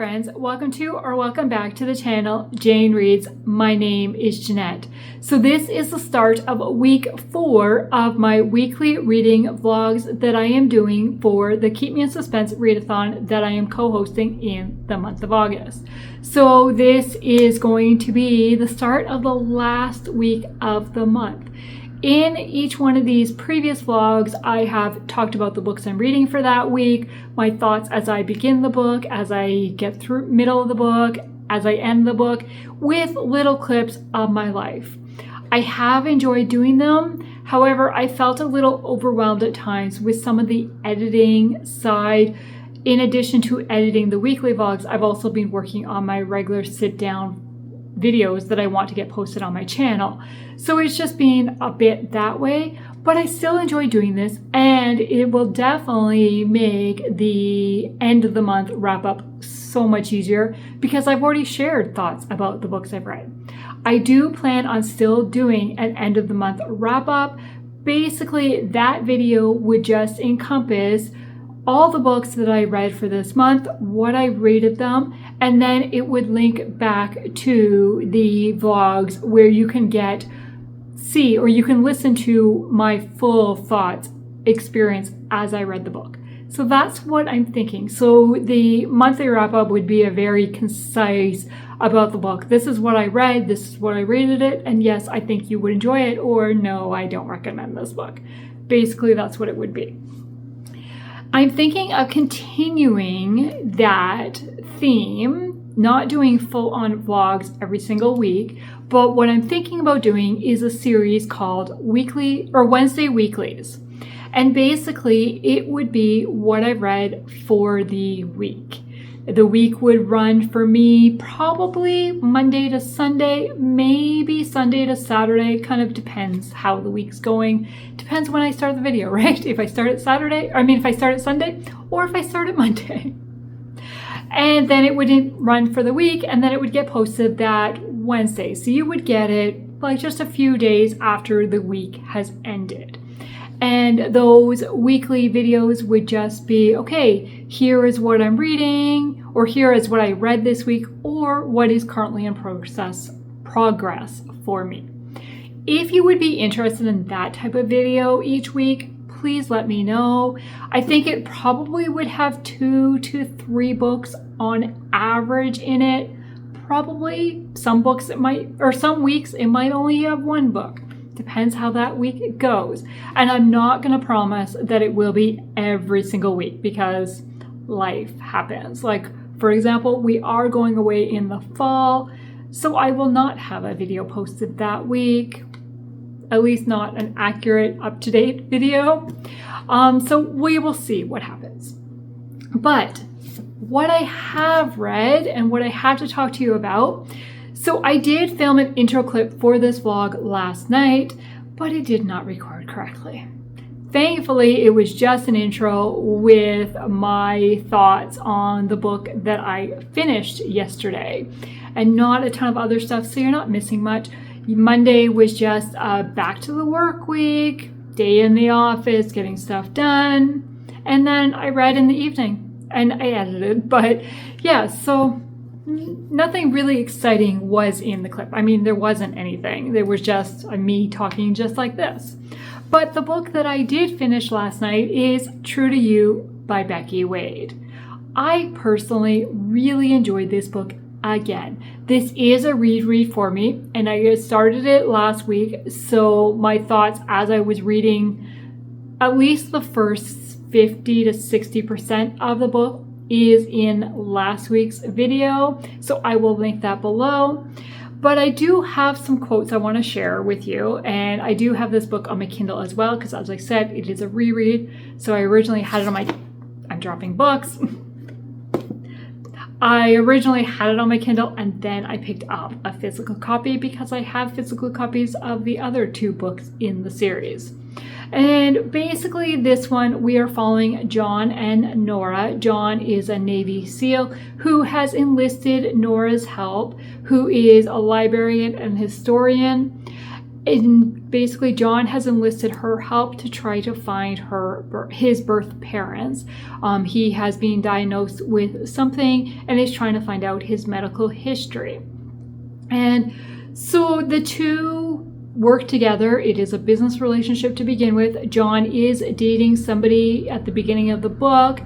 friends, welcome to or welcome back to the channel Jane Reads. My name is Jeanette. So this is the start of week 4 of my weekly reading vlogs that I am doing for the Keep Me in Suspense readathon that I am co-hosting in the month of August. So this is going to be the start of the last week of the month. In each one of these previous vlogs, I have talked about the books I'm reading for that week, my thoughts as I begin the book, as I get through middle of the book, as I end the book, with little clips of my life. I have enjoyed doing them. However, I felt a little overwhelmed at times with some of the editing side. In addition to editing the weekly vlogs, I've also been working on my regular sit-down videos that I want to get posted on my channel. So it's just been a bit that way, but I still enjoy doing this, and it will definitely make the end of the month wrap up so much easier because I've already shared thoughts about the books I've read. I do plan on still doing an end of the month wrap up. Basically, that video would just encompass all the books that I read for this month, what I rated them, and then it would link back to the vlogs where you can you can listen to my full thoughts experience as I read the book. So that's what I'm thinking. So the monthly wrap up would be a very concise about the book. This is what I read, this is what I rated it, and yes, I think you would enjoy it, or no, I don't recommend this book. Basically, that's what it would be. I'm thinking of continuing that theme, not doing full-on vlogs every single week, but what I'm thinking about doing is a series called Wednesday Weeklies. And basically, it would be what I've read for the week. The week would run for me probably Monday to Sunday, maybe Sunday to Saturday. Kind of depends how the week's going. Depends when I start the video, right? If I start at Sunday, or if I start at Monday. And then it would run for the week, and then it would get posted that Wednesday. So you would get it like just a few days after the week has ended. And those weekly videos would just be, okay, here is what I'm reading, or here is what I read this week, or what is currently in progress for me. If you would be interested in that type of video each week, please let me know. I think it probably would have 2 to 3 books on average in it. Probably some weeks it might only have 1 book. Depends how that week goes. And I'm not going to promise that it will be every single week because life happens. Like, for example, we are going away in the fall, so I will not have a video posted that week. At least not an accurate, up-to-date video. So we will see what happens. But what I have read and what I have to talk to you about. So I did film an intro clip for this vlog last night, but it did not record correctly. Thankfully, it was just an intro with my thoughts on the book that I finished yesterday and not a ton of other stuff, so you're not missing much. Monday was just back to the work week, day in the office, getting stuff done, and then I read in the evening and I edited. But yeah, so nothing really exciting was in the clip. I mean, there wasn't anything. There was just me talking just like this. But the book that I did finish last night is True to You by Becky Wade. I personally really enjoyed this book again. This is a read for me, and I started it last week, so my thoughts as I was reading at least the first 50 to 60% of the book is in last week's video, so I will link that below. But I do have some quotes I want to share with you, and I do have this book on my Kindle as well, because as I said, it is a reread. So I originally had it on my, I'm dropping books. I originally had it on my Kindle, and then I picked up a physical copy because I have physical copies of the other 2 books in the series. And basically this one, we are following John and Nora. John is a Navy SEAL who has enlisted Nora's help, who is a librarian and historian. And basically, John has enlisted her help to try to find his birth parents. He has been diagnosed with something and is trying to find out his medical history. And so the two work together. It is a business relationship to begin with. John is dating somebody at the beginning of the book,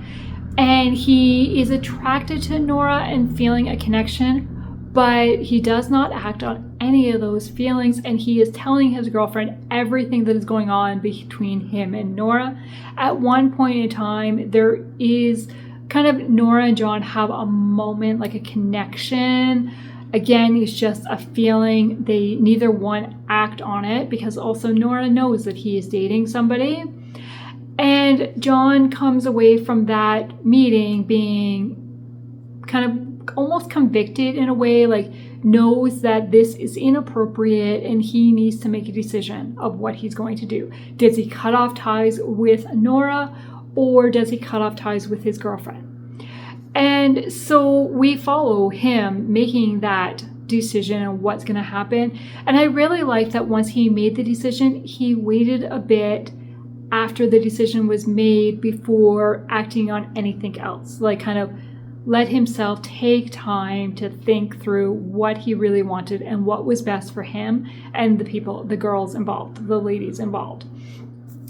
and he is attracted to Nora and feeling a connection, but he does not act on any of those feelings, and he is telling his girlfriend everything that is going on between him and Nora. At one point in time, there is kind of Nora and John have a moment, like a connection. Again, it's just a feeling. They neither one act on it, because also Nora knows that he is dating somebody. And John comes away from that meeting being kind of almost convicted in a way, like knows that this is inappropriate and he needs to make a decision of what he's going to do. Does he cut off ties with Nora, or does he cut off ties with his girlfriend? And so we follow him making that decision on what's going to happen. And I really like that once he made the decision, he waited a bit after the decision was made before acting on anything else. Like kind of let himself take time to think through what he really wanted and what was best for him and the people, the girls involved, the ladies involved.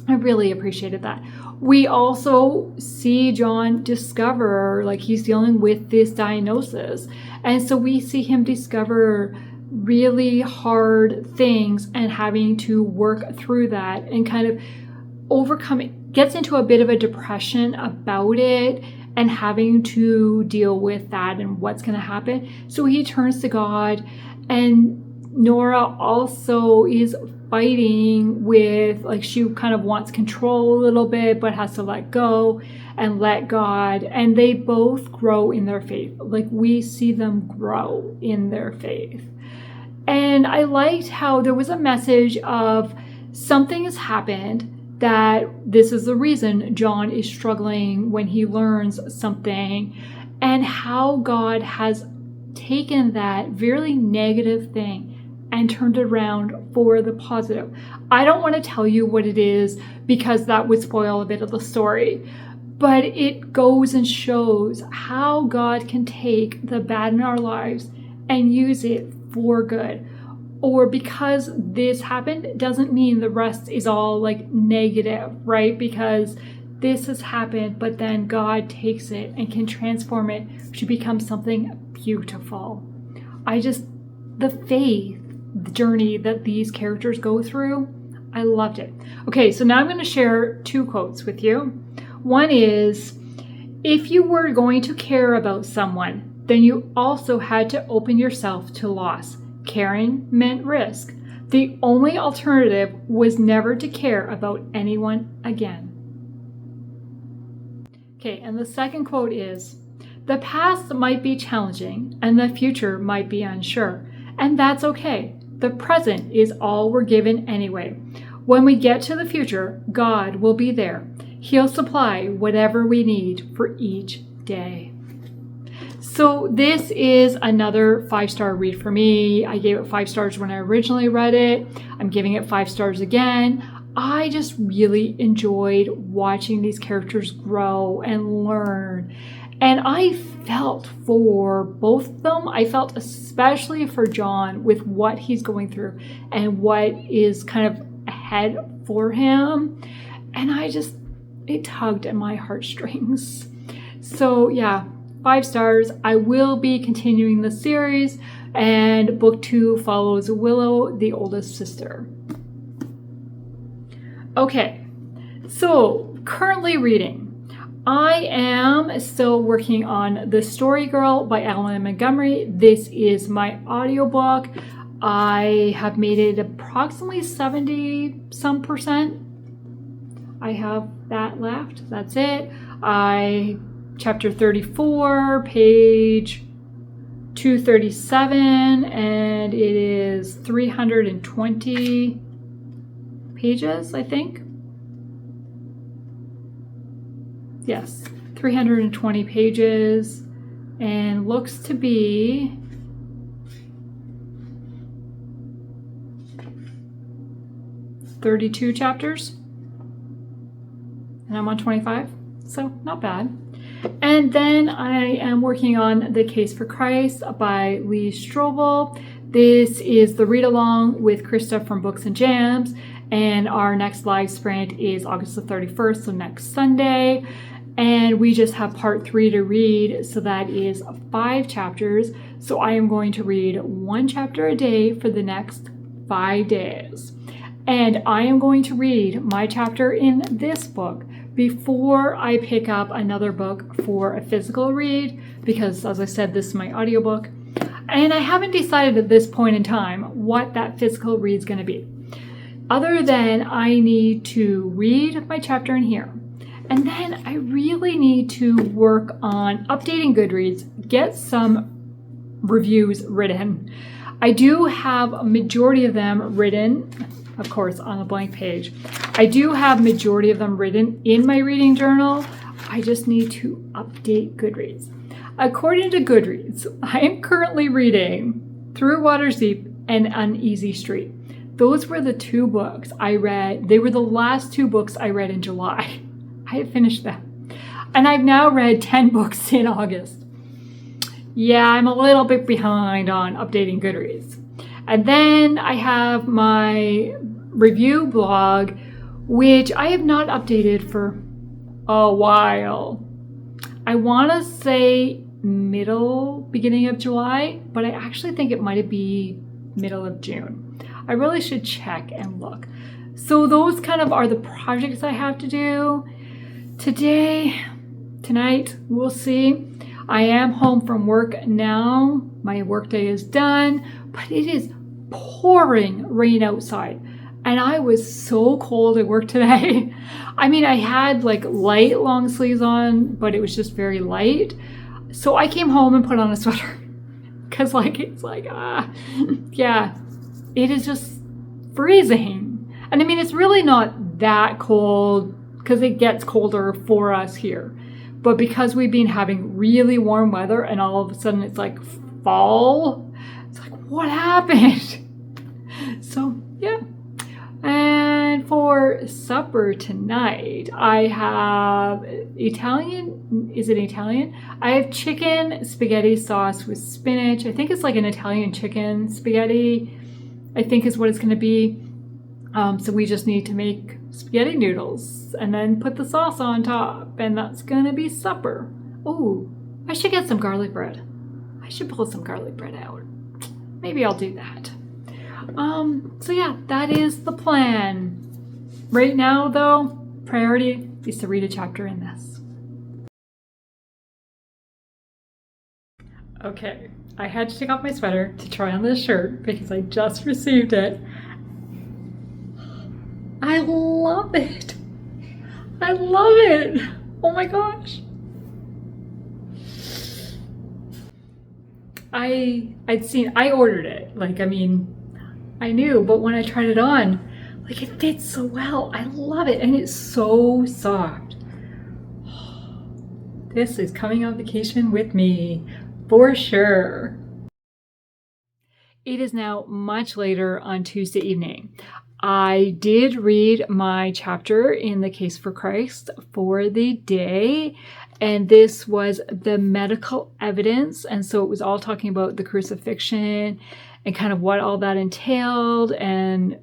I really appreciated that. We also see John discover, like he's dealing with this diagnosis. And so we see him discover really hard things and having to work through that and kind of overcome it. Gets into a bit of a depression about it and having to deal with that and what's going to happen. So he turns to God, and Nora also is fighting with, like, she kind of wants control a little bit, but has to let go and let God. And they both grow in their faith. Like, we see them grow in their faith. And I liked how there was a message of something has happened, that this is the reason John is struggling when he learns something, and how God has taken that very negative thing and turned it around for the positive. I don't want to tell you what it is, because that would spoil a bit of the story, but it goes and shows how God can take the bad in our lives and use it for good. Or because this happened doesn't mean the rest is all like negative, right? Because this has happened, but then God takes it and can transform it to become something beautiful. The faith journey that these characters go through, I loved it. Okay, so now I'm going to share two quotes with you. One is, if you were going to care about someone, then you also had to open yourself to loss. Caring meant risk. The only alternative was never to care about anyone again. Okay, and the second quote is, the past might be challenging and the future might be unsure, and that's okay. The present is all we're given anyway. When we get to the future, God will be there. He'll supply whatever we need for each day. So this is another 5-star read for me. I gave it 5 stars when I originally read it. I'm giving it 5 stars again. I just really enjoyed watching these characters grow and learn. And I felt for both of them. I felt especially for John with what he's going through and what is kind of ahead for him. And it tugged at my heartstrings. So yeah, 5 stars. I will be continuing the series, and book 2 follows Willow, the oldest sister. Okay, so currently reading. I am still working on The Story Girl by Montgomery. This is my audiobook. I have made it approximately 70% I have that left. That's it. Chapter 34, page 237, and it is 320 pages, I think. Yes, 320 pages, and looks to be 32 chapters. And I'm on 25, so not bad. And then I am working on The Case for Christ by Lee Strobel. This is the read-along with Krista from Books and Jams. And our next live sprint is August the 31st, so next Sunday. And we just have part 3 to read, so that is 5 chapters. So I am going to read 1 chapter a day for the next 5 days. And I am going to read my chapter in this book before I pick up another book for a physical read, because as I said, this is my audiobook. And I haven't decided at this point in time what that physical read is going to be. Other than I need to read my chapter in here. And then I really need to work on updating Goodreads, get some reviews written. I do have a majority of them written, of course, on a blank page. I do have majority of them written in my reading journal. I just need to update Goodreads. According to Goodreads, I am currently reading Through Water's Deep and Uneasy Street. Those were the 2 books I read. They were the last 2 books I read in July. I have finished them. And I've now read 10 books in August. Yeah, I'm a little bit behind on updating Goodreads. And then I have my review blog, which I have not updated for a while. I want to say beginning of July, but I actually think it might be middle of June. I really should check and look. So those kind of are the projects I have to do. Tonight, we'll see. I am home from work now. My workday is done, but it is pouring rain outside. And I was so cold at work today. I mean, I had like light long sleeves on, but it was just very light. So I came home and put on a sweater. Cause yeah, it is just freezing. And I mean, it's really not that cold because it gets colder for us here. But because we've been having really warm weather and all of a sudden it's like fall, it's like, what happened? So, yeah. And for supper tonight, I have Italian. Is it Italian? I have chicken spaghetti sauce with spinach. I think it's like an Italian chicken spaghetti, I think is what it's going to be. So we just need to make spaghetti noodles and then put the sauce on top, and that's going to be supper. Oh, I should get some garlic bread. I should pull some garlic bread out. Maybe I'll do that. So yeah, that is the plan. Right now, though, priority is to read a chapter in this. Okay, I had to take off my sweater to try on this shirt because I just received it. I love it. I love it. Oh my gosh. I ordered it. Like, I mean, I knew, but when I tried it on, like, it fits so well. I love it, and it's so soft. This is coming on vacation with me, for sure. It is now much later on Tuesday evening. I did read my chapter in The Case for Christ for the day, and this was the medical evidence, and so it was all talking about the crucifixion and kind of what all that entailed, and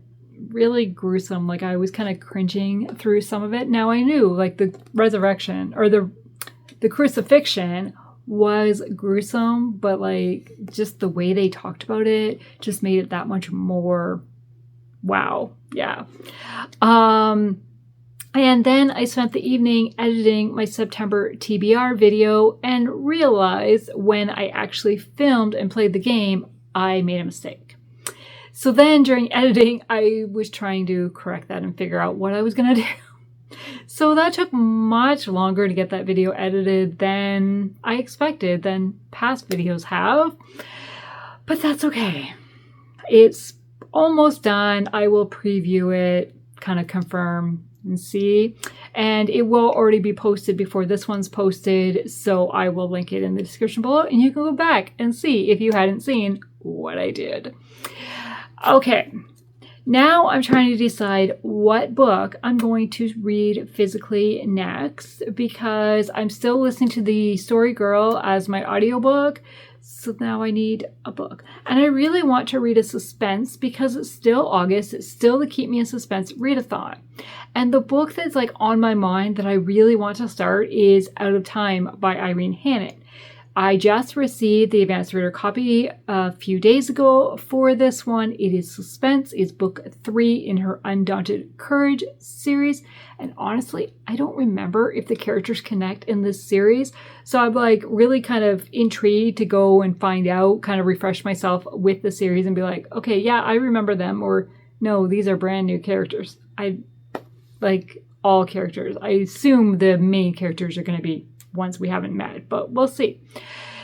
really gruesome. Like, I was kind of cringing through some of it. Now I knew, like, the resurrection or the crucifixion was gruesome, but like just the way they talked about it just made it that much more wow. Yeah. And then I spent the evening editing my September TBR video and realized when I actually filmed and played the game, I made a mistake. So then during editing, I was trying to correct that and figure out what I was going to do. So that took much longer to get that video edited than I expected, than past videos have. But that's okay. It's almost done. I will preview it, kind of confirm and see. And it will already be posted before this one's posted. So I will link it in the description below and you can go back and see if you hadn't seen what I did. Okay. Now I'm trying to decide what book I'm going to read physically next, because I'm still listening to The Story Girl as my audiobook. So now I need a book. And I really want to read a suspense, because it's still August. It's still the Keep Me in Suspense readathon. And the book that's like on my mind that I really want to start is Out of Time by Irene Hannon. I just received the advanced reader copy a few days ago for this one. It is suspense. It's book 3 in her Undaunted Courage series. And honestly, I don't remember if the characters connect in this series. So I'm like really kind of intrigued to go and find out, kind of refresh myself with the series and be like, okay, yeah, I remember them. Or no, these are brand new characters. I like all characters. I assume the main characters are going to be ones we haven't met, but we'll see.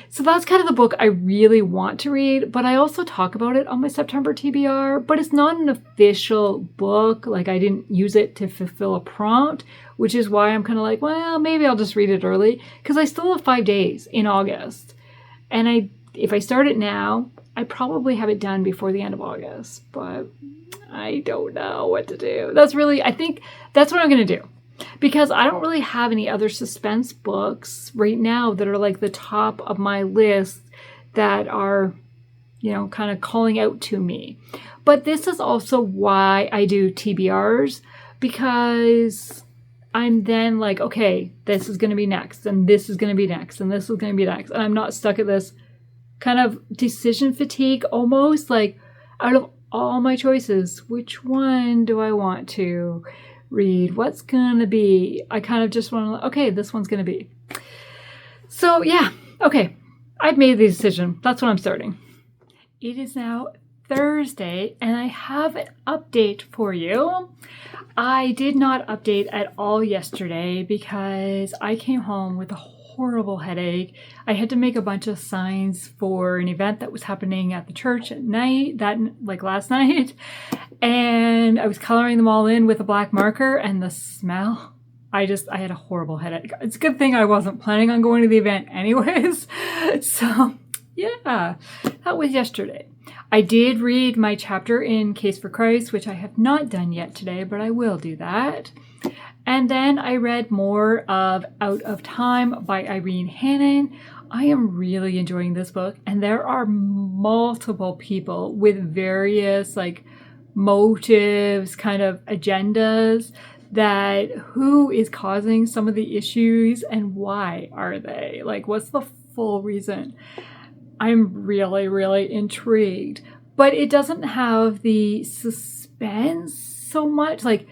So that's kind of the book I really want to read, but I also talk about it on my September TBR, but it's not an official book. Like I didn't use it to fulfill a prompt, which is why I'm kind of like, well, maybe I'll just read it early, because I still have 5 days in August. And if I start it now, I probably have it done before the end of August, but I don't know what to do. I think that's what I'm going to do. Because I don't really have any other suspense books right now that are like the top of my list that are, kind of calling out to me. But this is also why I do TBRs, because I'm then like, okay, this is going to be next, and this is going to be next, and this is going to be next. And I'm not stuck at this kind of decision fatigue almost, like out of all my choices, which one do I want to read? What's gonna be? I kind of just want to, okay, this one's gonna be. So yeah, okay, I've made the decision. That's what I'm starting. It is now Thursday, and I have an update for you. I did not update at all yesterday because I came home with a horrible headache. I had to make a bunch of signs for an event that was happening at the church at night, last night. And I was coloring them all in with a black marker, and the smell, I had a horrible headache. It's a good thing I wasn't planning on going to the event anyways. So yeah, that was yesterday. I did read my chapter in Case for Christ, which I have not done yet today, but I will do that. And then I read more of Out of Time by Irene Hannon. I am really enjoying this book, and there are multiple people with various motives, kind of agendas, that who is causing some of the issues and why are they? What's the full reason? I'm really, really intrigued. But it doesn't have the suspense so much. It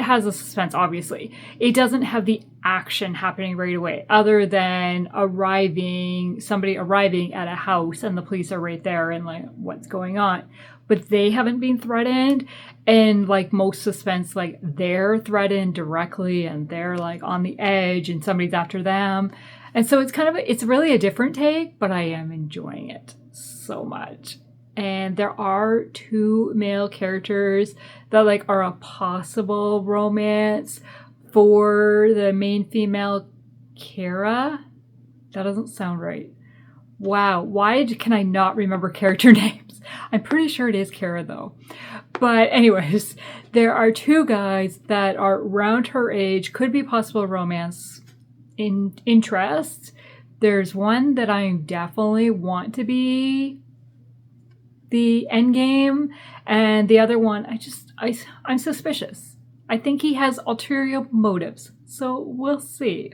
has a suspense, obviously. It doesn't have the action happening right away, other than somebody arriving at a house and the police are right there and what's going on. But they haven't been threatened. And most suspense, they're threatened directly and they're on the edge and somebody's after them. And so it's really a different take, but I am enjoying it so much. And there are 2 male characters that are a possible romance for the main female, Kara. That doesn't sound right. Wow, why can I not remember character names? I'm pretty sure it is Kara though. But anyways, there are 2 guys that are around her age, could be possible romance in interest. There's one that I definitely want to be the end game, and the other one I'm suspicious. I think he has ulterior motives, so we'll see.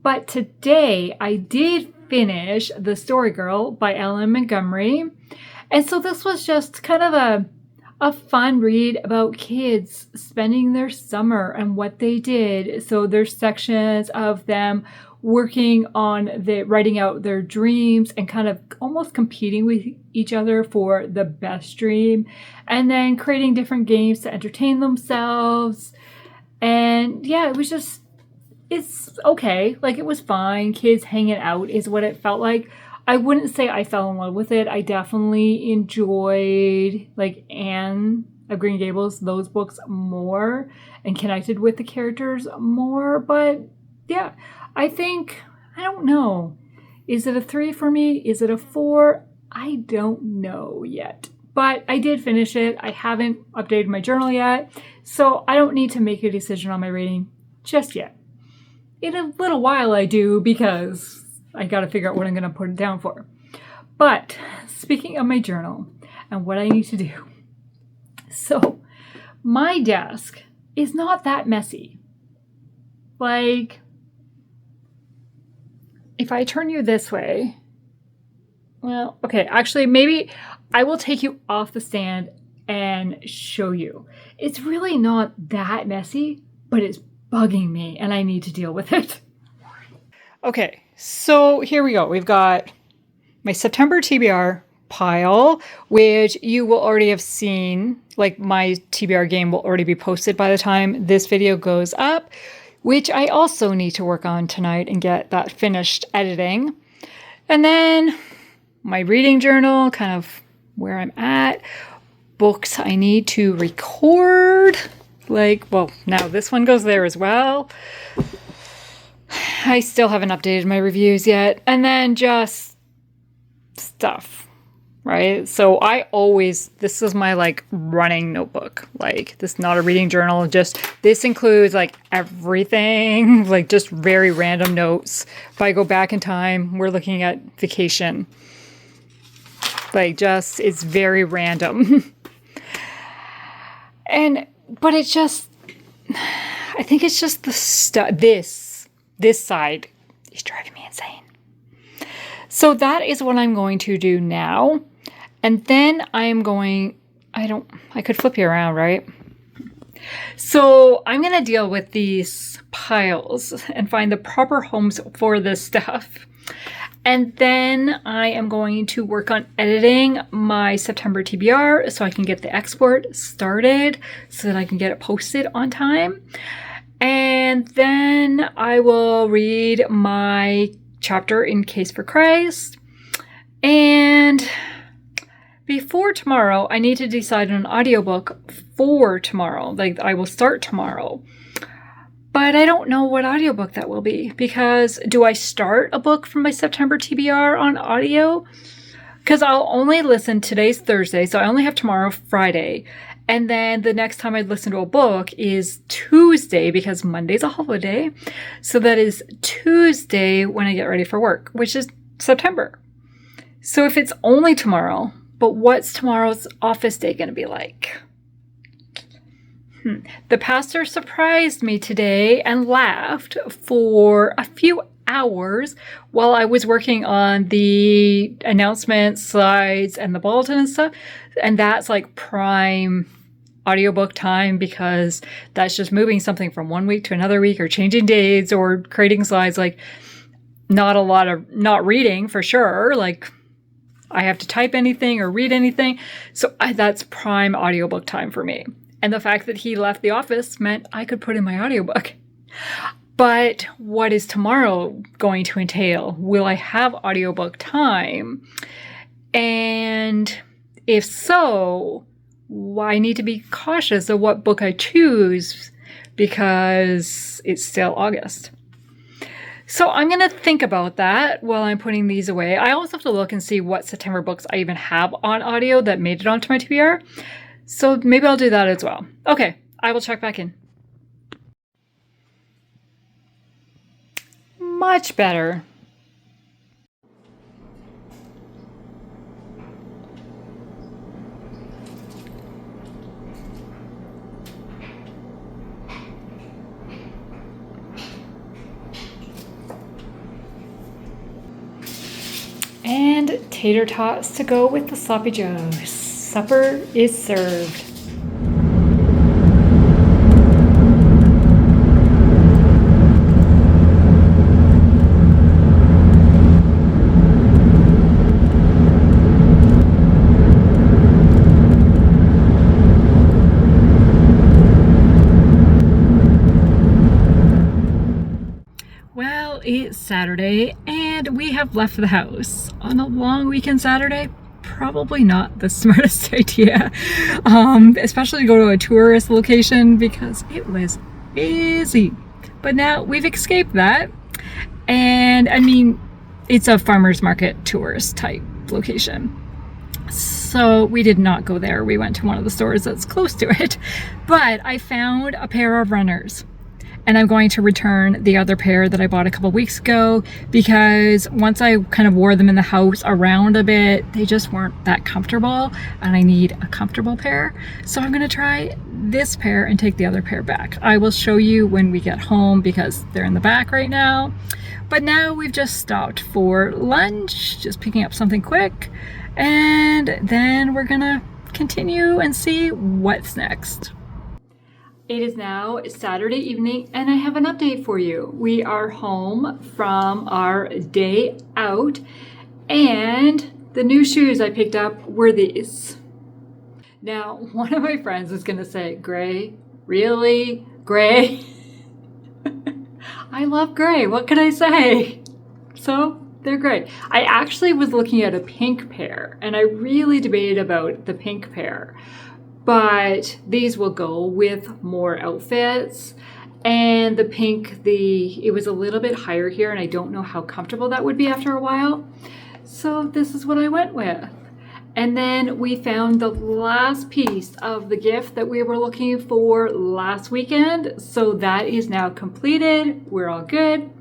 But today I did finish The Story Girl by Ellen Montgomery, and so this was just kind of a fun read about kids spending their summer and what they did. So there's sections of them working on writing out their dreams and kind of almost competing with each other for the best dream, and then creating different games to entertain themselves. And yeah, it's okay. It was fine. Kids hanging out is what it felt like. I wouldn't say I fell in love with it. I definitely enjoyed Anne of Green Gables, those books more, and connected with the characters more. But yeah, I don't know. Is it a 3 for me? Is it a 4? I don't know yet. but I did finish it. I haven't updated my journal yet, so I don't need to make a decision on my reading just yet. In a little while I do, because I got to figure out what I'm going to put it down for. But speaking of my journal and what I need to do, so my desk is not that messy. Like, if I turn you this way, well, okay, actually, maybe I will take you off the stand and show you. It's really not that messy, but it's bugging me and I need to deal with it. Okay, so here we go. We've got my September TBR pile, which you will already have seen. Like, my TBR game will already be posted by the time this video goes up, which I also need to work on tonight and get that finished editing. And then my reading journal, kind of where I'm at, books I need to record. Like, well, now this one goes there as well. I still haven't updated my reviews yet. And then just stuff, right? So I always, this is my like running notebook. Like, this is not a reading journal. Just, this includes like everything, like just very random notes. If I go back in time, we're looking at vacation. Like, just, it's very random. But it's just, I think it's just the stuff, this side is driving me insane. So that is what I'm going to do now. And then I am going, I could flip you around, right? So I'm going to deal with these piles and find the proper homes for this stuff. And then I am going to work on editing my September TBR so I can get the export started so that I can get it posted on time. And then I will read my chapter in Case for Christ. And before tomorrow, I need to decide on an audiobook for tomorrow. Like, I will start tomorrow. But I don't know what audiobook that will be, because do I start a book from my September TBR on audio? Because I'll only listen, today's Thursday, so I only have tomorrow, Friday. And then the next time I'd listen to a book is Tuesday, because Monday's a holiday. So that is Tuesday when I get ready for work, which is September. So if it's only tomorrow, but what's tomorrow's office day going to be like? The pastor surprised me today and laughed for a few hours while I was working on the announcement slides and the bulletin and stuff. And that's like prime audiobook time, because that's just moving something from one week to another week, or changing dates, or creating slides. Like, not reading for sure. Like, I have to type anything or read anything. So that's prime audiobook time for me. And the fact that he left the office meant I could put in my audiobook. But what is tomorrow going to entail? Will I have audiobook time? And if so, I need to be cautious of what book I choose, because it's still August. So I'm going to think about that while I'm putting these away. I also have to look and see what September books I even have on audio that made it onto my TBR. So maybe I'll do that as well. Okay, I will check back in. Much better. And tater tots to go with the sloppy joes. Supper is served. Well, it's Saturday and we have left the house on a long weekend Saturday. Probably not the smartest idea, especially to go to a tourist location, because it was busy. But now we've escaped that, and I mean, it's a farmer's market tourist type location. So we did not go there. We went to one of the stores that's close to it. But I found a pair of runners. And I'm going to return the other pair that I bought a couple weeks ago because once I kind of wore them in the house around a bit, they just weren't that comfortable and I need a comfortable pair. So I'm going to try this pair and take the other pair back. I will show you when we get home because they're in the back right now. But now we've just stopped for lunch, just picking up something quick. And then we're going to continue and see what's next. It is now Saturday evening and I have an update for you. We are home from our day out and the new shoes I picked up were these. Now, one of my friends is going to say, gray? Really? Gray? I love gray. What can I say? So they're gray. I actually was looking at a pink pair and I really debated about the pink pair. But these will go with more outfits. And the pink, it was a little bit higher here and I don't know how comfortable that would be after a while. So this is what I went with. And then we found the last piece of the gift that we were looking for last weekend. So that is now completed. We're all good.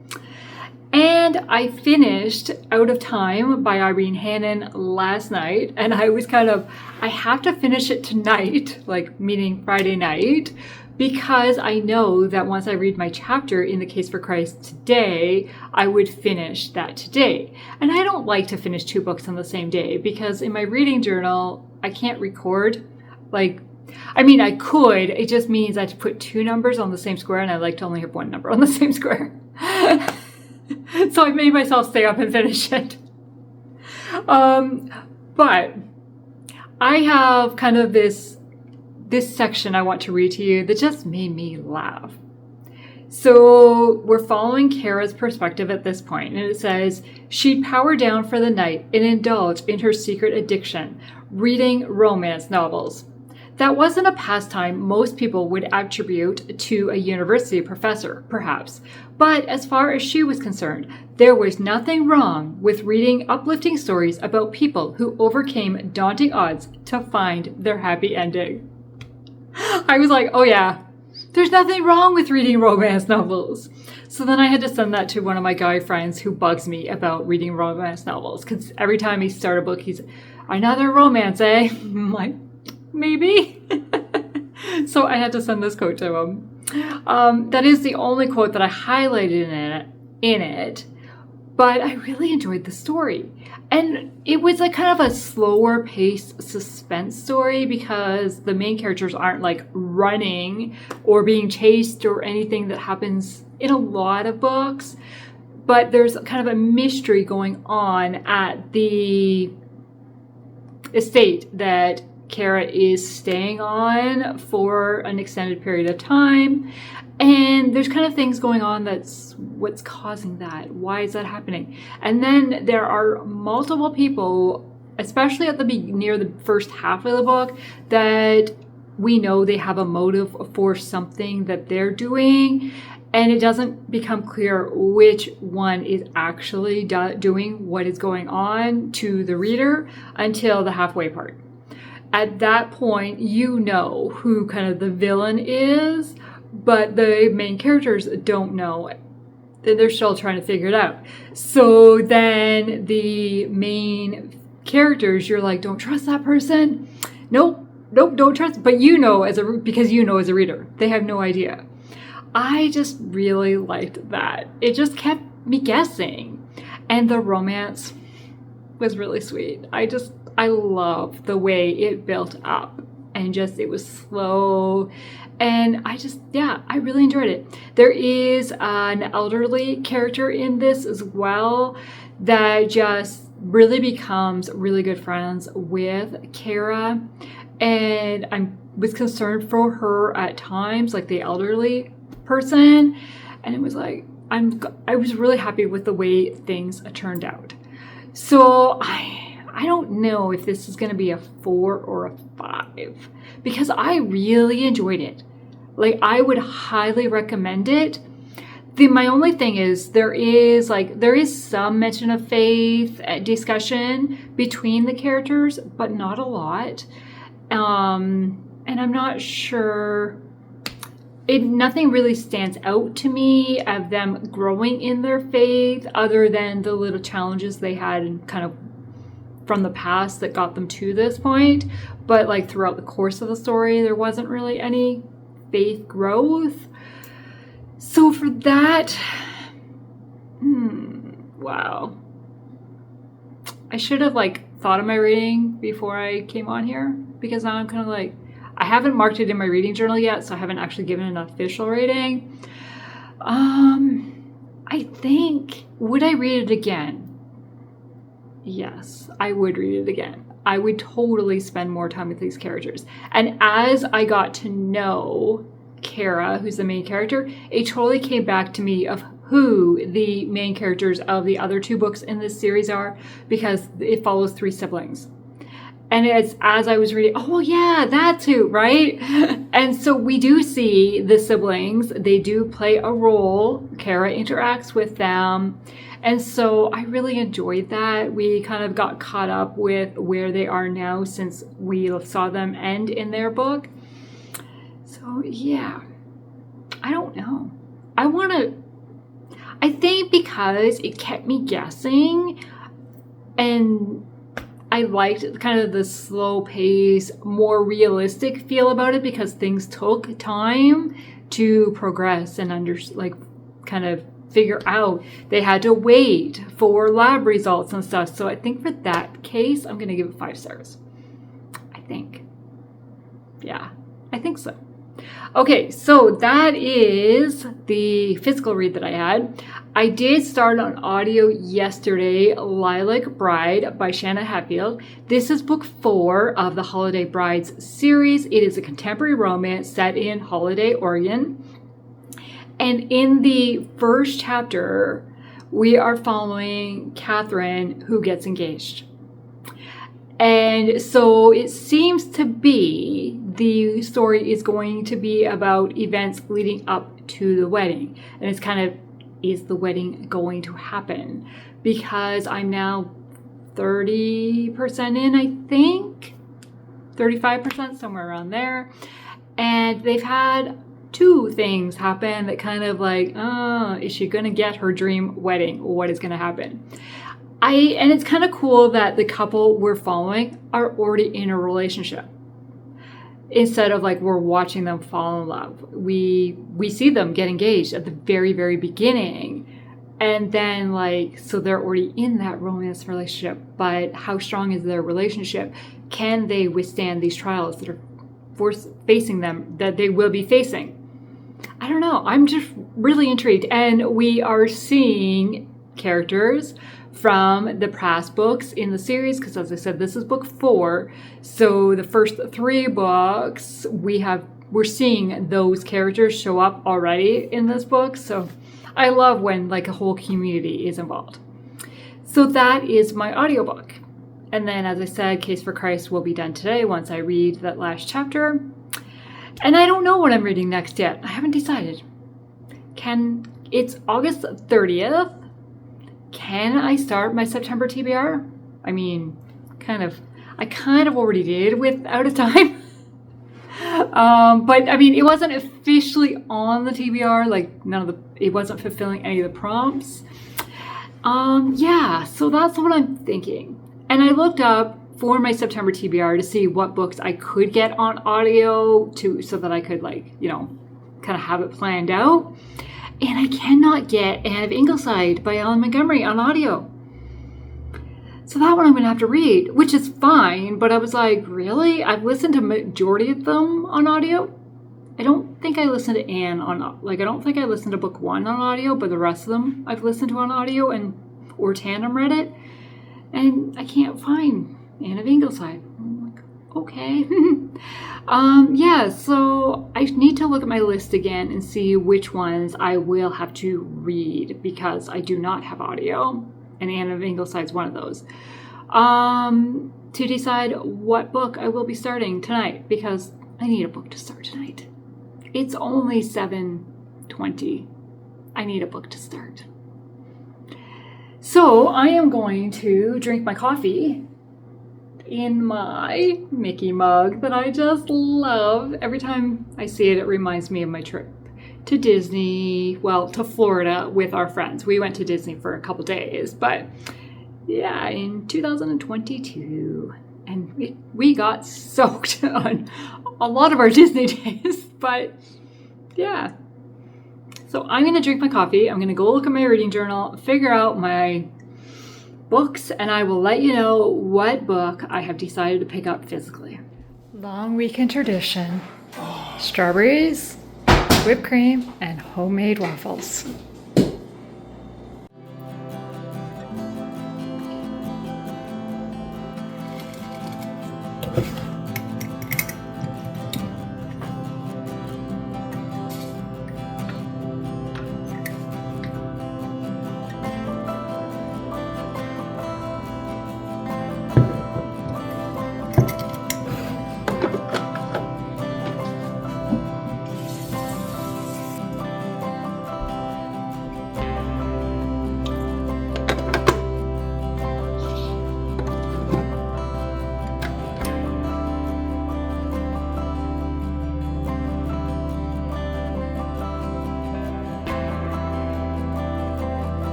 And I finished Out of Time by Irene Hannon last night. And I was I have to finish it tonight, like meaning Friday night, because I know that once I read my chapter in The Case for Christ today, I would finish that today. And I don't like to finish 2 books on the same day because in my reading journal, I can't record. I could, it just means I have to put 2 numbers on the same square and I like to only have 1 number on the same square. So I made myself stay up and finish it. But I have kind of this section I want to read to you that just made me laugh. So we're following Kara's perspective at this point, and it says, she'd power down for the night and indulge in her secret addiction, reading romance novels. That wasn't a pastime most people would attribute to a university professor, perhaps. But as far as she was concerned, there was nothing wrong with reading uplifting stories about people who overcame daunting odds to find their happy ending. I was like, oh yeah, there's nothing wrong with reading romance novels. So then I had to send that to one of my guy friends who bugs me about reading romance novels. Because every time he starts a book, he's, another romance, eh? I'm like, maybe. So I had to send this quote to him. That is the only quote that I highlighted in it, but I really enjoyed the story. And it was a kind of a slower paced suspense story because the main characters aren't like running or being chased or anything that happens in a lot of books, but there's kind of a mystery going on at the estate that Kara is staying on for an extended period of time. And there's kind of things going on that's what's causing that. Why is that happening? And then there are multiple people, especially at near the first half of the book, that we know they have a motive for something that they're doing. And it doesn't become clear which one is actually doing what is going on to the reader until the halfway part. At that point, you know who kind of the villain is, but the main characters don't know. They're still trying to figure it out. So then the main characters, you're like, don't trust that person. Nope, don't trust. But you know, because you know as a reader, they have no idea. I just really liked that. It just kept me guessing. And the romance was really sweet. I love the way it built up and it was slow. And I really enjoyed it. There is an elderly character in this as well that just really becomes really good friends with Kara. And I was concerned for her at times, like the elderly person. And it was like, I was really happy with the way things turned out. So I don't know if this is going to be a 4 or a 5 because I really enjoyed it. Like, I would highly recommend it. My only thing is there is some mention of faith discussion between the characters, but not a lot. And I'm not sure. Nothing really stands out to me of them growing in their faith, other than the little challenges they had kind of from the past that got them to this point. But like throughout the course of the story, there wasn't really any faith growth. So for that, wow. I should have thought of my rating before I came on here, because now I'm kind of I haven't marked it in my reading journal yet, so I haven't actually given an official rating. I think, would I read it again? Yes, I would read it again. I would totally spend more time with these characters. And as I got to know Kara, who's the main character, it totally came back to me of who the main characters of the other 2 books in this series are, because it follows 3 siblings. And it's as I was reading, oh, well, yeah, that's who, right? And so we do see the siblings. They do play a role. Kara interacts with them. And so I really enjoyed that. We kind of got caught up with where they are now since we saw them end in their book. So, yeah, I don't know. I think because it kept me guessing, and I liked kind of the slow pace, more realistic feel about it, because things took time to progress and kind of figure out. They had to wait for lab results and stuff. So I think for that case, I'm going to give it 5 stars. I think. Yeah, I think so. Okay, so that is the physical read that I had. I did start on audio yesterday, Lilac Bride by Shanna Hatfield. This is book 4 of the Holiday Brides series. It is a contemporary romance set in Holiday, Oregon. And in the first chapter, we are following Catherine, who gets engaged. And so it seems to be the story is going to be about events leading up to the wedding. And it's kind of, is the wedding going to happen? Because I'm now 30% in, I think. 35%, somewhere around there. And they've had 2 things happen that kind of is she going to get her dream wedding? What is going to happen? And it's kind of cool that the couple we're following are already in a relationship. Instead of we're watching them fall in love. We see them get engaged at the very, very beginning. And then so they're already in that romance relationship. But how strong is their relationship? Can they withstand these trials that are facing them, that they will be facing? I don't know. I'm just really intrigued. And we are seeing characters from the past books in the series, because as I said, this is book 4. So the first 3 books, we're seeing those characters show up already in this book. So I love when a whole community is involved. So that is my audiobook. And then, as I said, Case for Christ will be done today once I read that last chapter. And I don't know what I'm reading next yet. I haven't decided. It's August 30th. Can I start my September TBR? I mean, I kind of already did with Out of Time. But I mean, it wasn't officially on the TBR, it wasn't fulfilling any of the prompts. Yeah, so that's what I'm thinking. And I looked up for my September TBR to see what books I could get on audio so that I could kind of have it planned out. And I cannot get Anne of Ingleside by Ellen Montgomery on audio. So that one I'm going to have to read, which is fine. But I was really? I've listened to majority of them on audio. I don't think I listened to Anne I don't think I listened to book 1 on audio, but the rest of them I've listened to on audio or tandem read it. And I can't find Anne of Ingleside. I'm okay. Yeah, so I need to look at my list again and see which ones I will have to read, because I do not have audio, and Anne of Ingleside is one of those. To decide what book I will be starting tonight, because I need a book to start tonight. It's only 7:20 I need a book to start. So I am going to drink my coffee in my Mickey mug that I just love. Every time I see it, it reminds me of my trip to Disney, well, to Florida with our friends. We went to Disney for a couple days, but yeah, in 2022. And we got soaked on a lot of our Disney days, but yeah. So I'm going to drink my coffee. I'm going to go look at my reading journal, figure out my books, and I will let you know what book I have decided to pick up physically. Long weekend tradition. Strawberries, whipped cream, and homemade waffles.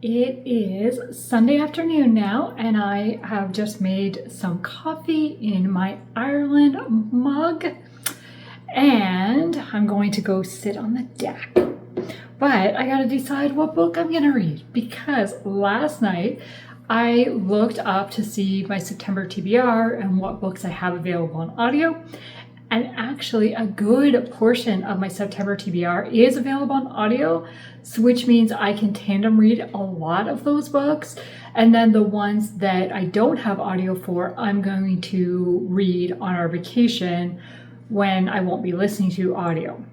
It is Sunday afternoon now, and I have just made some coffee in my Ireland mug, and I'm going to go sit on the deck. But I gotta decide what book I'm gonna read, because last night I looked up to see my September TBR and what books I have available on audio. And actually a good portion of my September TBR is available on audio, so which means I can tandem read a lot of those books. And then the ones that I don't have audio for, I'm going to read on our vacation when I won't be listening to audio.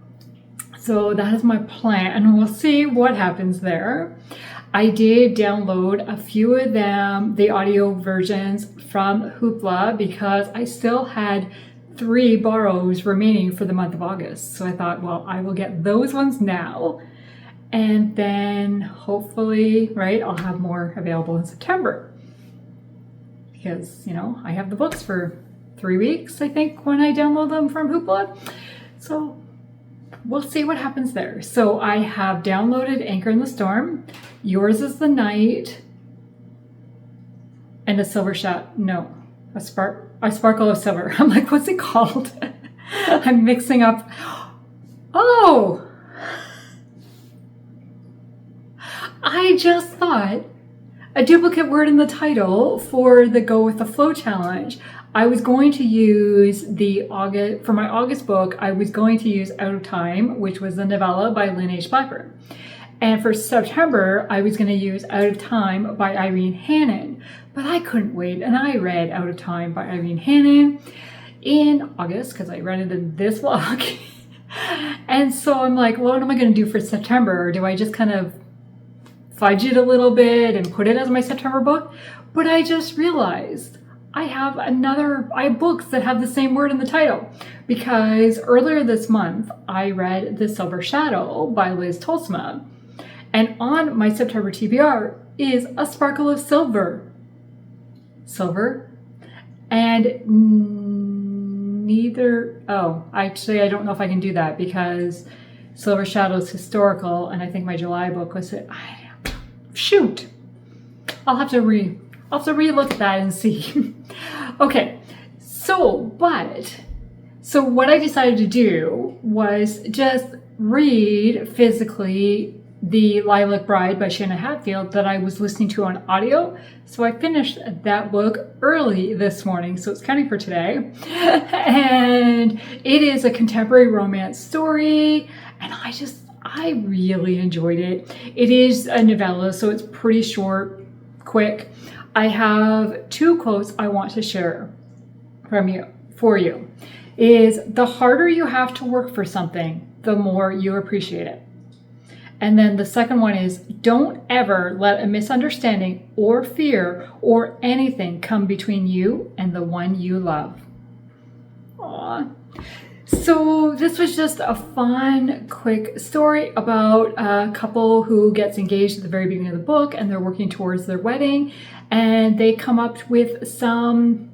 So that is my plan, and we'll see what happens there. I did download a few of them, the audio versions from Hoopla, because I still had 3 borrows remaining for the month of August. So I thought, well, I will get those ones now. And then hopefully, right, I'll have more available in September. Because, you know, I have the books for 3 weeks, I think, when I download them from Hoopla. So we'll see what happens there. So I have downloaded Anchor in the Storm, Yours is the Night, and a Sparkle of Silver. I'm like, what's it called? I'm mixing up. Oh! I just thought a duplicate word in the title for the Go with the Flow challenge. I was going to use for my August book, I was going to use Out of Time, which was the novella by Lynn H. Blackburn. And for September, I was going to use Out of Time by Irene Hannon. But I couldn't wait, and I read Out of Time by Irene Hannon in August, because I read it in this vlog. And so I'm like, what am I going to do for September? Do I just kind of fudge it a little bit and put it as my September book? But I just realized I have books that have the same word in the title, because earlier this month I read The Silver Shadow by Liz Tolsma, and on my September TBR is A Sparkle of Silver, and actually I don't know if I can do that, because Silver Shadow is historical, and I think my July book was shoot. I'll have to relook at that and see. Okay, so what I decided to do was just read physically The Lilac Bride by Shanna Hatfield that I was listening to on audio. So I finished that book early this morning, so it's counting for today. And it is a contemporary romance story, and I really enjoyed it. It is a novella, so it's pretty short, quick. I have 2 quotes I want to share for you. Is the harder you have to work for something, the more you appreciate it. And then the second one is, don't ever let a misunderstanding or fear or anything come between you and the one you love. Aww. So this was just a fun, quick story about a couple who gets engaged at the very beginning of the book, and they're working towards their wedding, and they come up with some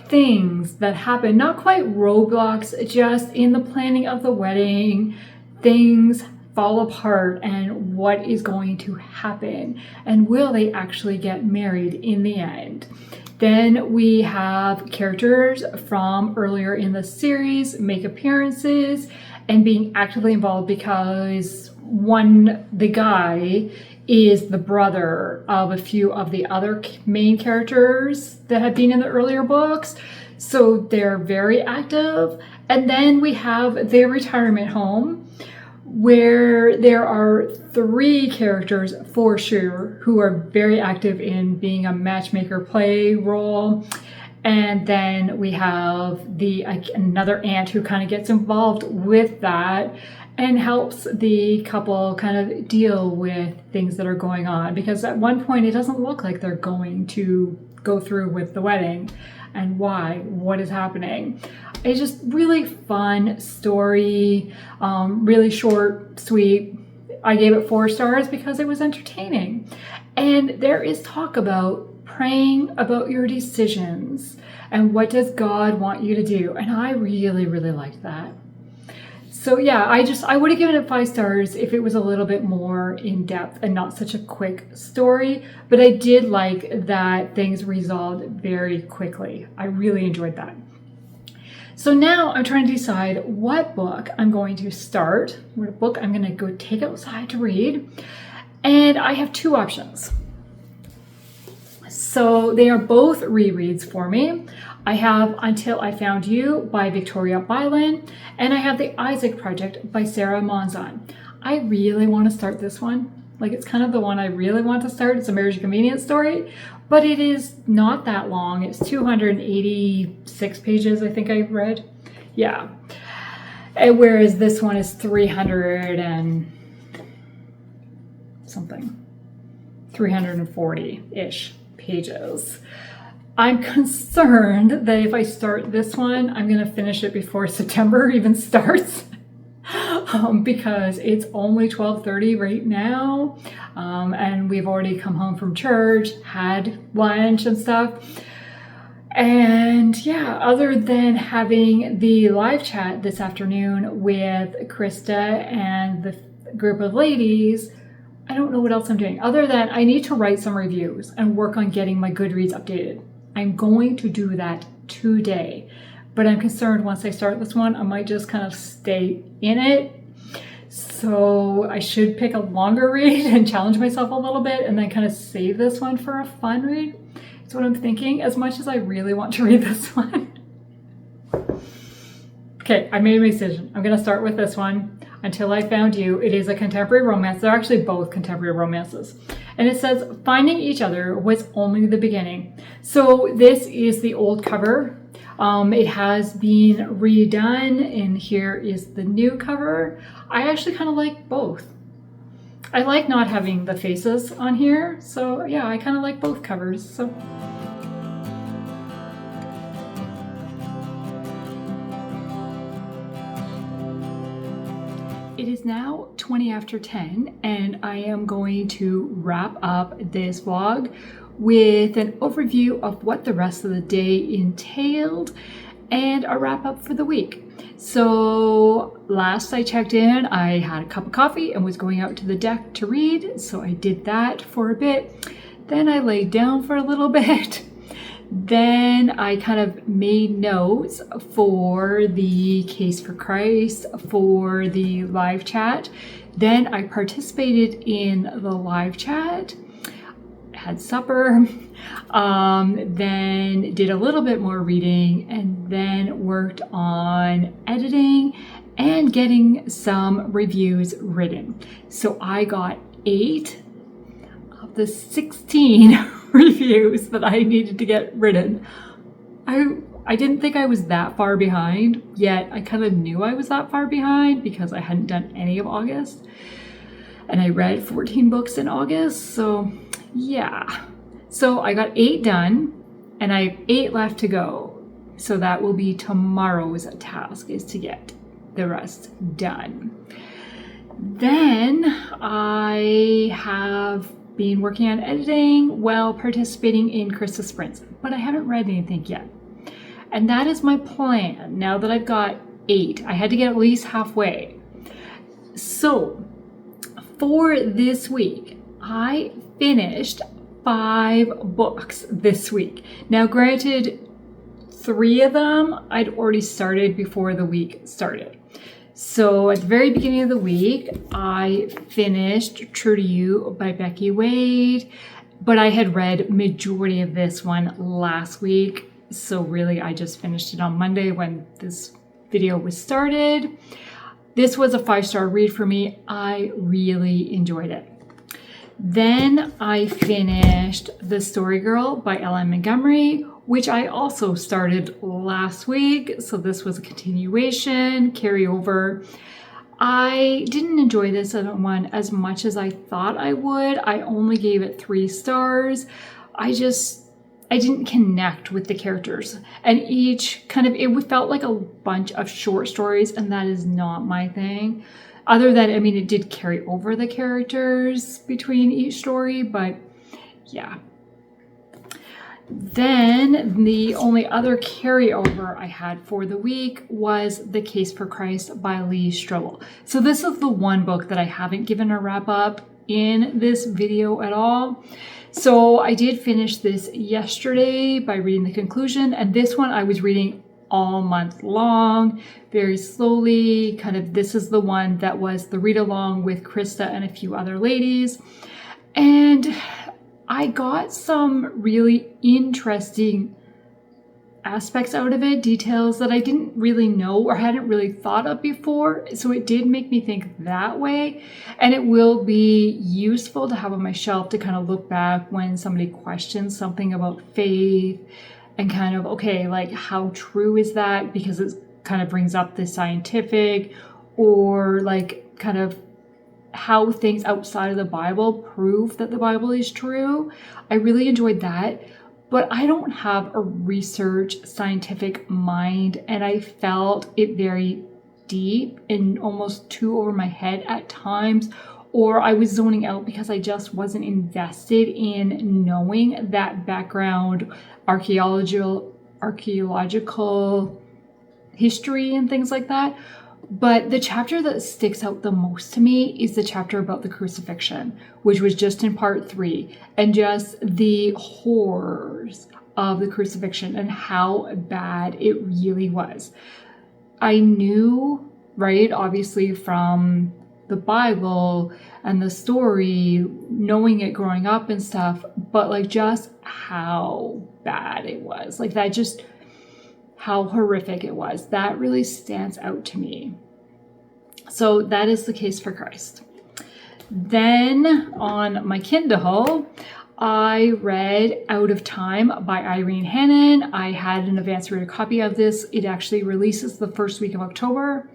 things that happen, not quite roadblocks, just in the planning of the wedding, things fall apart, and what is going to happen, and will they actually get married in the end. Then we have characters from earlier in the series make appearances and being actively involved, because the guy is the brother of a few of the other main characters that have been in the earlier books. So they're very active. And then we have their retirement home, where there are 3 characters for sure who are very active in being a matchmaker play role. And then we have another aunt who kind of gets involved with that and helps the couple kind of deal with things that are going on, because at one point it doesn't look like they're going to go through with the wedding. And why? What is happening? It's just really fun story, really short, sweet. I gave it 4 stars because it was entertaining. And there is talk about praying about your decisions and what does God want you to do. And I really, really liked that. So yeah, I would have given it 5 stars if it was a little bit more in depth and not such a quick story, but I did like that things resolved very quickly. I really enjoyed that. So now I'm trying to decide what book I'm going to start, what book I'm going to go take outside to read, and I have 2 options. So they are both rereads for me. I have Until I Found You by Victoria Byland, and I have The Isaac Project by Sarah Monzon. I really want to start this one. Like, it's kind of the one I really want to start. It's a marriage convenience story, but it is not that long. It's 286 pages, I think I read. Yeah. And whereas this one is 300 and something, 340-ish pages. I'm concerned that if I start this one, I'm going to finish it before September even starts, because it's only 12:30 right now, and we've already come home from church, had lunch and stuff. And yeah, other than having the live chat this afternoon with Krista and the group of ladies, I don't know what else I'm doing, other than I need to write some reviews and work on getting my Goodreads updated. I'm going to do that today, but I'm concerned once I start this one, I might just kind of stay in it. So I should pick a longer read and challenge myself a little bit, and then kind of save this one for a fun read. That's what I'm thinking, as much as I really want to read this one. Okay, I made my decision. I'm going to start with this one, Until I Found You. It is a contemporary romance. They're actually both contemporary romances. And it says, finding each other was only the beginning. So this is the old cover. It has been redone, and here is the new cover. I actually kind of like both. I like not having the faces on here. So yeah, I kind of like both covers. So. It is now 20 after 10, and I am going to wrap up this vlog with an overview of what the rest of the day entailed and a wrap up for the week. So last I checked in, I had a cup of coffee and was going out to the deck to read. So I did that for a bit. Then I laid down for a little bit. Then I kind of made notes for the Case for Christ, for the live chat. Then I participated in the live chat, had supper, then did a little bit more reading, and then worked on editing and getting some reviews written. So I got 8 of the 16 reviews that I needed to get written. I didn't think I was that far behind, yet I kind of knew I was that far behind because I hadn't done any of August. And I read 14 books in August, so yeah. So I got 8 done, and I have 8 left to go. So that will be tomorrow's task, is to get the rest done. Then I have been working on editing while participating in Krista Sprints, but I haven't read anything yet. And that is my plan. Now that I've got 8, I had to get at least halfway. So for this week, I finished 5 books this week. Now granted, 3 of them I'd already started before the week started. So at the very beginning of the week, I finished True to You by Becky Wade, but I had read majority of this one last week. So really, I just finished it on Monday when this video was started. This was a 5-star read for me. I really enjoyed it. Then I finished The Story Girl by L.M. Montgomery, which I also started last week. So this was a continuation, carryover. I didn't enjoy this one as much as I thought I would. I only gave it 3 stars. I didn't connect with the characters, and each it felt like a bunch of short stories, and that is not my thing. Other than, it did carry over the characters between each story, but yeah. Then the only other carryover I had for the week was The Case for Christ by Lee Strobel. So this is the one book that I haven't given a wrap up in this video at all. So I did finish this yesterday by reading the conclusion, and this one I was reading all month long, very slowly. This is the one that was the read along with Krista and a few other ladies. And I got some really interesting aspects out of it, details that I didn't really know or hadn't really thought of before. So it did make me think that way. And it will be useful to have on my shelf to look back when somebody questions something about faith and okay, like how true is that? Because it brings up the scientific or how things outside of the Bible prove that the Bible is true. I really enjoyed that. But I don't have a research scientific mind, and I felt it very deep and almost too over my head at times, or I was zoning out because I just wasn't invested in knowing that background archaeological history and things like that. But the chapter that sticks out the most to me is the chapter about the crucifixion, which was just in part 3, and just the horrors of the crucifixion and how bad it really was. I knew, right, obviously from the Bible and the story, knowing it growing up and stuff, but just how bad it was. How horrific it was. That really stands out to me. So that is The Case for Christ. Then on my Kindle, I read Out of Time by Irene Hannon. I had an advance reader copy of this. It actually releases the first week of October.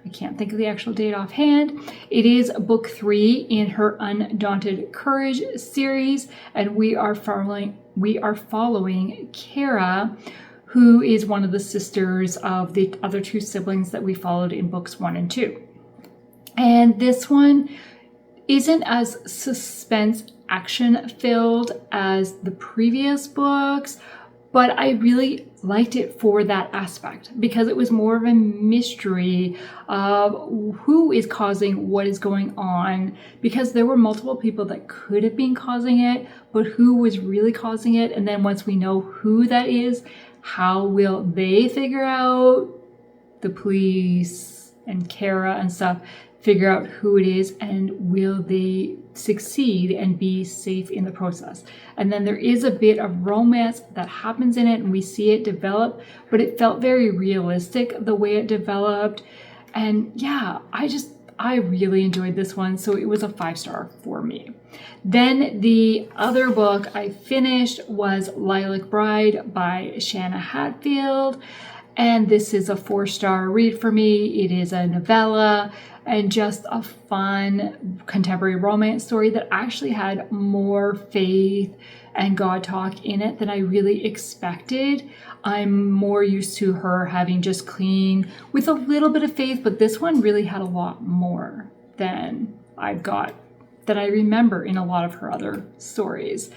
I can't think of the actual date offhand. It is book 3 in her Undaunted Courage series, and we are following Kara, who is one of the sisters of the other 2 siblings that we followed in books 1 and 2. And this one isn't as suspense action filled as the previous books, but I really liked it for that aspect because it was more of a mystery of who is causing what is going on, because there were multiple people that could have been causing it, but who was really causing it. And then once we know who that is, how will they figure out, the police and Kara and stuff, figure out who it is, and will they succeed and be safe in the process? And then there is a bit of romance that happens in it, and we see it develop, but it felt very realistic the way it developed. And yeah, I really enjoyed this one, so it was a 5-star for me. Then the other book I finished was Lilac Bride by Shanna Hatfield, and this is a 4-star read for me. It is a novella and just a fun contemporary romance story that actually had more faith and God talk in it than I really expected. I'm more used to her having just clean with a little bit of faith, but this one really had a lot more than that I remember in a lot of her other stories.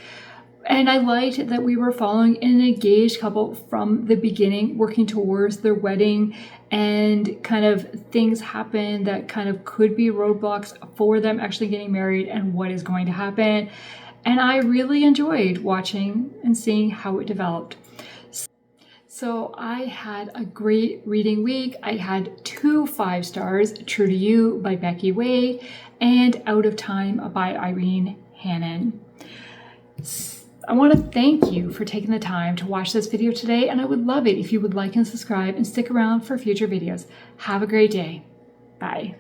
And I liked that we were following an engaged couple from the beginning, working towards their wedding, and kind of things happen that kind of could be roadblocks for them actually getting married and what is going to happen. And I really enjoyed watching and seeing how it developed. So I had a great reading week. I had 2 5 stars, True to You by Becky Way and Out of Time by Irene Hannon. I want to thank you for taking the time to watch this video today, and I would love it if you would like and subscribe and stick around for future videos. Have a great day. Bye.